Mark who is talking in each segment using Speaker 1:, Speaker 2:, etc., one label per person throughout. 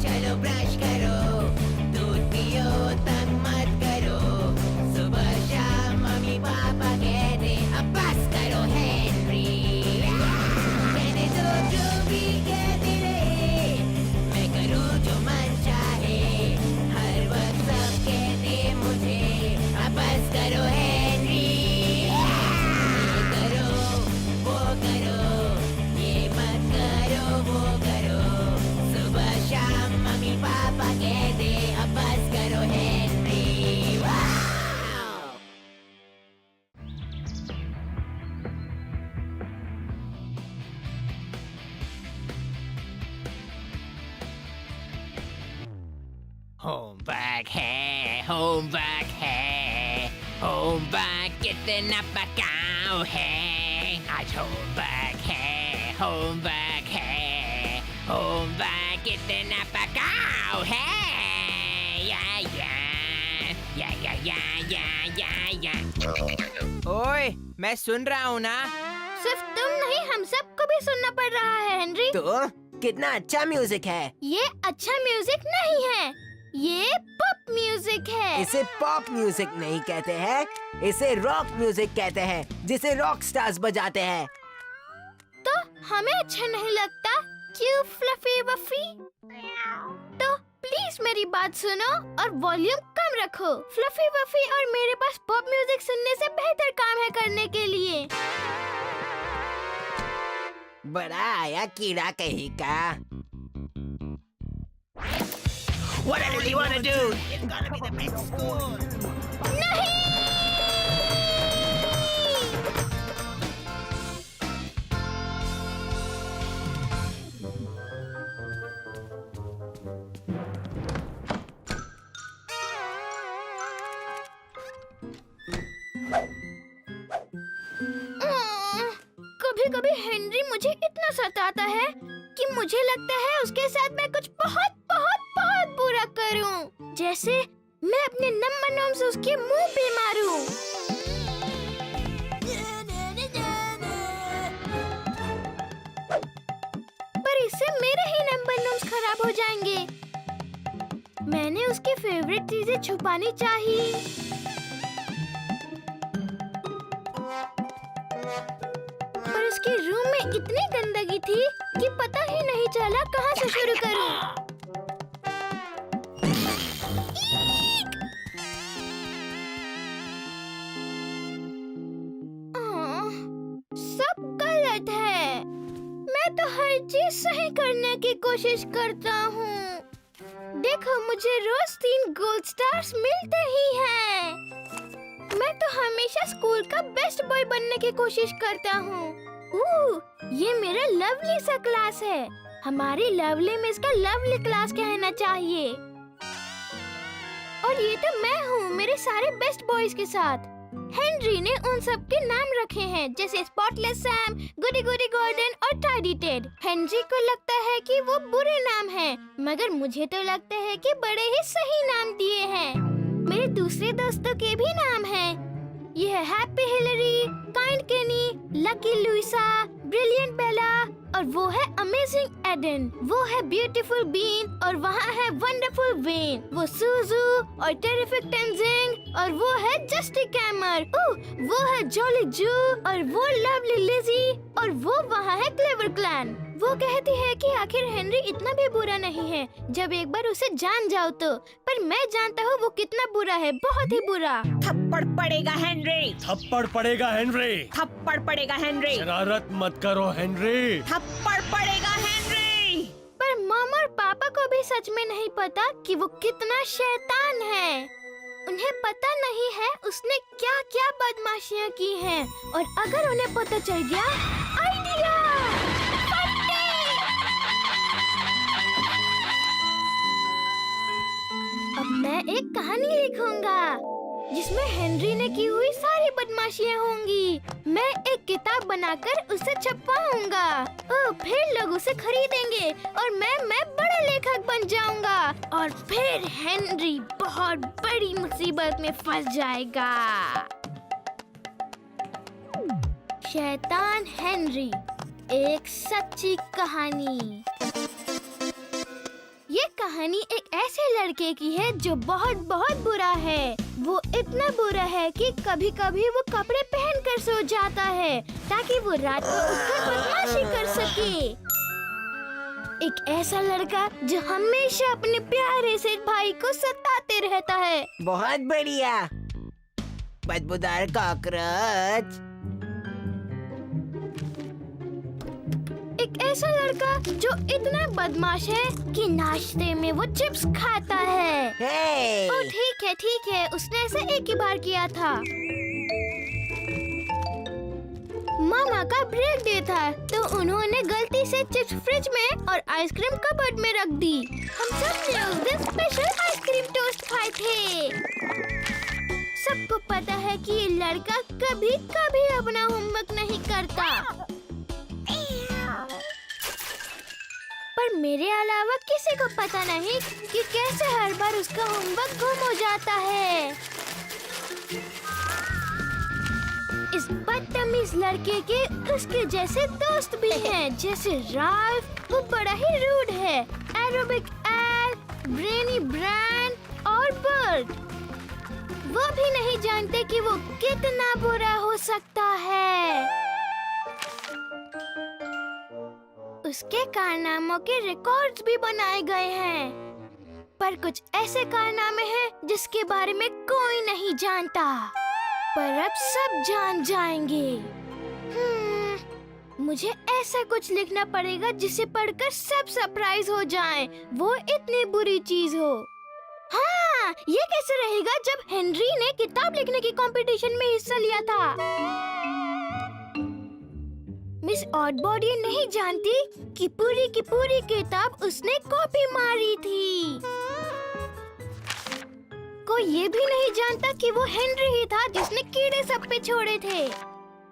Speaker 1: चलो ब्रश करो, दूध पियो तंग मत करो, सुबह शाम मम्मी पापा कहते अब बस करो हेनरी। कहने दो जो भी कहते रहे, मैं करूँ जो मन चाहे, हर वक्त सब कहते मुझे अब बस करो हेनरी। ये करो वो करो, ये मत करो वो करो, सुबह शाम मम्मी पापा कहते अब बस करो हेनरी। होमवर्क है, होमवर्क है, होमवर्क कितना पकाओ है, आज होमवर्क है, होमवर्क है, होमवर्क कितना पकाओ है, या या या या या या या या।
Speaker 2: ओए, मैं सुन रहा हूँ ना।
Speaker 3: सिर्फ तुम नहीं, हम सबको भी सुनना पड़ रहा है हेनरी।
Speaker 4: तो कितना अच्छा म्यूजिक है।
Speaker 3: ये अच्छा म्यूजिक नहीं है, ये पॉप म्यूजिक है।
Speaker 4: इसे पॉप म्यूजिक नहीं कहते हैं, इसे रॉक म्यूजिक कहते हैं, जिसे रॉक स्टार्स बजाते हैं।
Speaker 3: तो हमें अच्छा नहीं लगता क्यों फ्लफी वफी? तो प्लीज मेरी बात सुनो और वॉल्यूम कम रखो। फ्लफी वफी और मेरे पास पॉप म्यूजिक सुनने से बेहतर काम है करने के लिए।
Speaker 4: बड़ा आया कीड़ा कहीं का।
Speaker 1: What I really wanna do? It's gonna be the best school.
Speaker 3: नहीं! कभी-कभी हेनरी मुझे इतना सताता है कि मुझे लगता है उसके साथ मैं कुछ बहुत बहुत बहुत बुरा करूं। जैसे मैं अपने नंबर नोम से उसके मुंह पे मारूं। पर इससे मेरे ही नंबर नोम्स खराब हो जाएंगे। मैंने उसकी फेवरेट चीजें छुपानी चाहिए। पर उसके रूम में इतनी गंदगी थी कि पता ही नहीं चला कहाँ से शुरू करूं। सब गलत है। मैं तो हर चीज सही करने की कोशिश करता हूँ। देखो मुझे रोज 3 गोल्ड स्टार्स मिलते ही हैं। मैं तो हमेशा स्कूल का बेस्ट बॉय बनने की कोशिश करता हूँ। ये मेरा लवली सा क्लास है। हमारी लवली मिस का लवली क्लास कहना चाहिए। और ये तो मैं हूँ मेरे सारे बेस्ट बॉयज के साथ। हेनरी ने उन सब के नाम रखे हैं, जैसे स्पॉटलेस सैम, गुडी गुडी गॉर्डन और टाइडी टेड। हेनरी को लगता है कि वो बुरे नाम हैं, मगर मुझे तो लगता है कि बड़े ही सही नाम दिए हैं। मेरे दूसरे दोस्तों के भी नाम हैं। ये है हैप्पी हिलरी, काइंड केनी, लकी लुइसा, ब्रिलियंट बेला, और वो है अमेजिंग एडन। वो है ब्यूटीफुल बीन, और वहाँ है वंडरफुल वेन। वो सुजू और टेरिफिक टेंजिंग, और वो है जस्टी कैमर। वो है जॉली जू, और वो लवली लिजी, और वो वहाँ है क्लेवर क्लैन। वो कहती है कि आखिर हेनरी इतना भी बुरा नहीं है जब एक बार उसे जान जाओ तो। पर मैं जानता हूँ वो कितना बुरा है, बहुत ही बुरा।
Speaker 5: थप्पड़ पड़ेगा हेनरी,
Speaker 6: थप्पड़ पड़ेगा हेनरी,
Speaker 5: थप्पड़ पड़ेगा हेनरी,
Speaker 6: शरारत मत करो हेनरी,
Speaker 5: थप्पड़ पड़ेगा हेनरी।
Speaker 3: पर मॉम और पापा को भी सच में नहीं पता कि वो कितना शैतान है। उन्हें पता नहीं है उसने क्या क्या बदमाशियाँ की हैं, और अगर उन्हें पता चल गया, आइडिया! अब मैं एक कहानी लिखूंगा जिसमें हेनरी ने की हुई सारी बदमाशियाँ होंगी। मैं एक किताब बनाकर उसे छपवाऊंगा। फिर लोग उसे खरीदेंगे और मैं बड़ा लेखक बन जाऊंगा। और फिर हेनरी बहुत बड़ी मुसीबत में फंस जाएगा। शैतान हेनरी, एक सच्ची कहानी। ये कहानी एक ऐसे लड़के की है जो बहुत बहुत बुरा है। वो इतना बुरा है कि कभी कभी वो कपड़े पहन कर सो जाता है ताकि वो रात को उठकर बदमाशी कर सके। एक ऐसा लड़का जो हमेशा अपने प्यारे से भाई को सताते रहता है।
Speaker 4: बहुत बढ़िया। बदबूदार कॉकरोच।
Speaker 3: एक ऐसा लड़का जो इतना बदमाश है कि नाश्ते में वो चिप्स खाता है।
Speaker 4: हे!
Speaker 3: ओ ठीक है, उसने ऐसा एक ही बार किया था। मामा का ब्रेक डे था तो उन्होंने गलती से चिप्स फ्रिज में और आइसक्रीम कबर्ड में रख दी। हम सब ने उस दिन स्पेशल आइसक्रीम टोस्ट खाए थे। सबको पता है कि ये लड़का कभी कभी अपना होमवर्क नहीं करता, पर मेरे अलावा किसी को पता नहीं कि कैसे हर बार उसका होमवर्क गुम हो जाता है। इस बदतमीज लड़के के उसके जैसे दोस्त भी हैं, जैसे राल्फ, वो बड़ा ही रूड है, एरोबिक एल, ब्रेनी ब्रांड और बर्ड। वो भी नहीं जानते कि वो कितना बुरा हो सकता है। उसके कारनामों के रिकॉर्ड्स भी बनाए गए हैं, पर कुछ ऐसे कारनामे हैं जिसके बारे में कोई नहीं जानता, पर अब सब जान जाएंगे। मुझे ऐसा कुछ लिखना पड़ेगा जिसे पढ़कर सब सरप्राइज हो जाएं, वो इतनी बुरी चीज हो। हाँ, ये कैसे रहेगा जब हेनरी ने किताब लिखने की कंपटीशन में हिस्सा लिया था। मिस ऑडबॉडी नहीं जानती कि पूरी की पूरी किताब उसने कॉपी मारी थी। कोई ये भी नहीं जानता कि वो हेनरी ही था जिसने कीड़े सब पे छोड़े थे।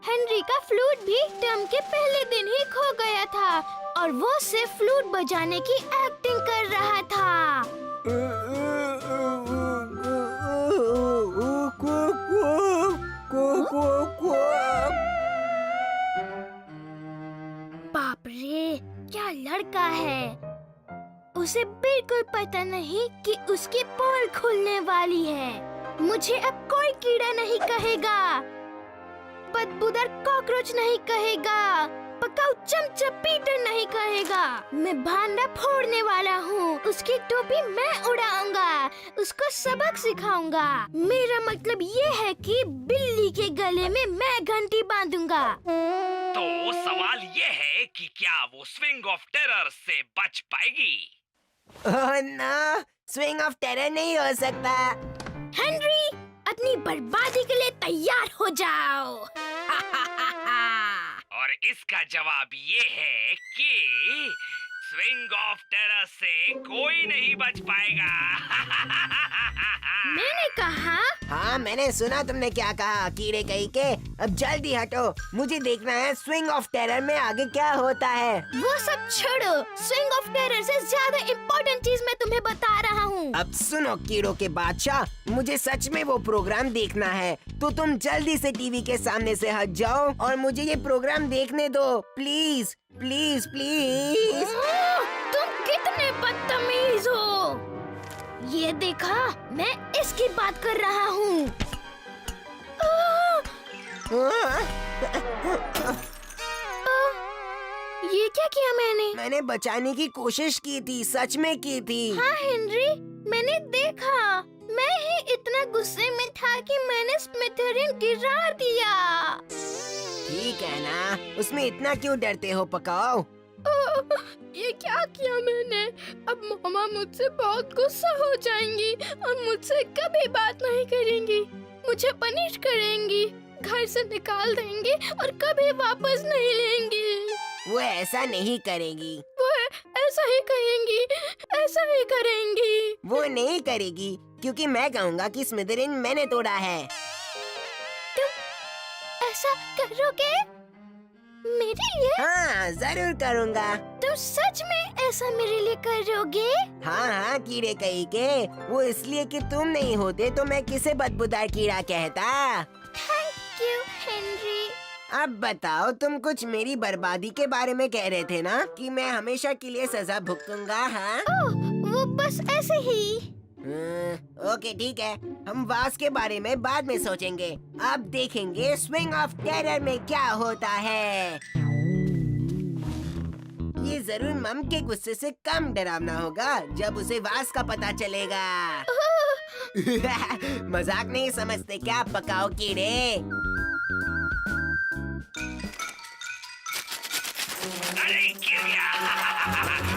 Speaker 3: हेनरी का फ्लूट भी टर्म के पहले दिन ही खो गया था और वो सिर्फ फ्लूट बजाने की एक्टिंग कर रहा था। बाप रे, क्या लड़का है। उसे बिल्कुल पता नहीं कि उसकी पोल खुलने वाली है। मुझे अब कोई कीड़ा नहीं कहेगा, बदबूदार कॉकरोच नहीं कहेगा, पकाऊ चमचा पीटर नहीं कहेगा। मैं भांडा फोड़ने वाला हूँ, उसकी टोपी मैं उड़ाऊंगा, उसको सबक सिखाऊंगा। मेरा मतलब ये है कि बिल्ली के गले में मैं घंटी बांधूंगा।
Speaker 7: तो सवाल ये है कि क्या वो स्विंग ऑफ टेरर से बच पाएगी?
Speaker 4: Oh no, swing of terror नहीं हो सकता।
Speaker 3: हेनरी, अपनी बर्बादी के लिए तैयार हो जाओ।
Speaker 7: और इसका जवाब ये है कि स्विंग ऑफ टेरर से कोई नहीं बच पाएगा।
Speaker 3: मैंने कहा।
Speaker 4: हाँ, मैंने सुना तुमने क्या कहा, कीड़े कहीं के। अब जल्दी हटो, मुझे देखना है स्विंग ऑफ टेरर में आगे क्या होता है।
Speaker 3: वो सब छोड़ो, स्विंग ऑफ टेरर से ज्यादा इम्पोर्टेंट चीज मैं तुम्हें बता रहा हूँ।
Speaker 4: अब सुनो कीड़ों के बादशाह, मुझे सच में वो प्रोग्राम देखना है, तो तुम जल्दी से टीवी के सामने से हट जाओ और मुझे ये प्रोग्राम देखने दो, प्लीज प्लीज प्लीज।
Speaker 3: तुम कितने बदतमीज हो। ये देखा, मैं इसकी बात कर रहा हूँ। ये क्या किया
Speaker 4: मैंने बचाने की कोशिश की थी, सच में की थी।
Speaker 3: हाँ हेनरी, मैंने देखा। मैं ही इतना गुस्से में था कि मैंने स्मिथेरिन गिरा दिया।
Speaker 4: ठीक है ना, उसमें इतना क्यों डरते हो पकाओ।
Speaker 3: ये क्या किया मैंने। अब मामा मुझसे बहुत गुस्सा हो जाएंगी और मुझसे कभी बात नहीं करेंगी। मुझे पनिश करेंगी, घर से निकाल देंगी और कभी वापस नहीं लेंगी।
Speaker 4: वो ऐसा नहीं करेगी।
Speaker 3: वो ऐसा ही कहेंगी, ऐसा ही करेंगी।
Speaker 4: वो नहीं करेगी क्योंकि मैं कहूँगा कि स्मिथेरिन मैंने तोड़ा है।
Speaker 3: तुम ऐसा करोगे मेरे लिए?
Speaker 4: हाँ, जरूर करूँगा।
Speaker 3: तुम सच में ऐसा मेरे लिए करोगे?
Speaker 4: हाँ हाँ कीड़े कहीं के, वो इसलिए कि तुम नहीं होते तो मैं किसे बदबूदार कीड़ा कहता।
Speaker 3: Thank you Henry.
Speaker 4: अब बताओ, तुम कुछ मेरी बर्बादी के बारे में कह रहे थे ना कि मैं हमेशा के लिए सजा भुगतूंगा, हाँ?
Speaker 3: ओह, वो बस ऐसे ही।
Speaker 4: ओके ठीक है, हम वास के बारे में बाद में सोचेंगे। अब देखेंगे स्विंग ऑफ टेरर में क्या होता है। ये जरूर मम के गुस्से से कम डरावना होगा जब उसे वास का पता चलेगा। मजाक नहीं समझते क्या पकाओ कीड़े?
Speaker 7: अरे गिर गया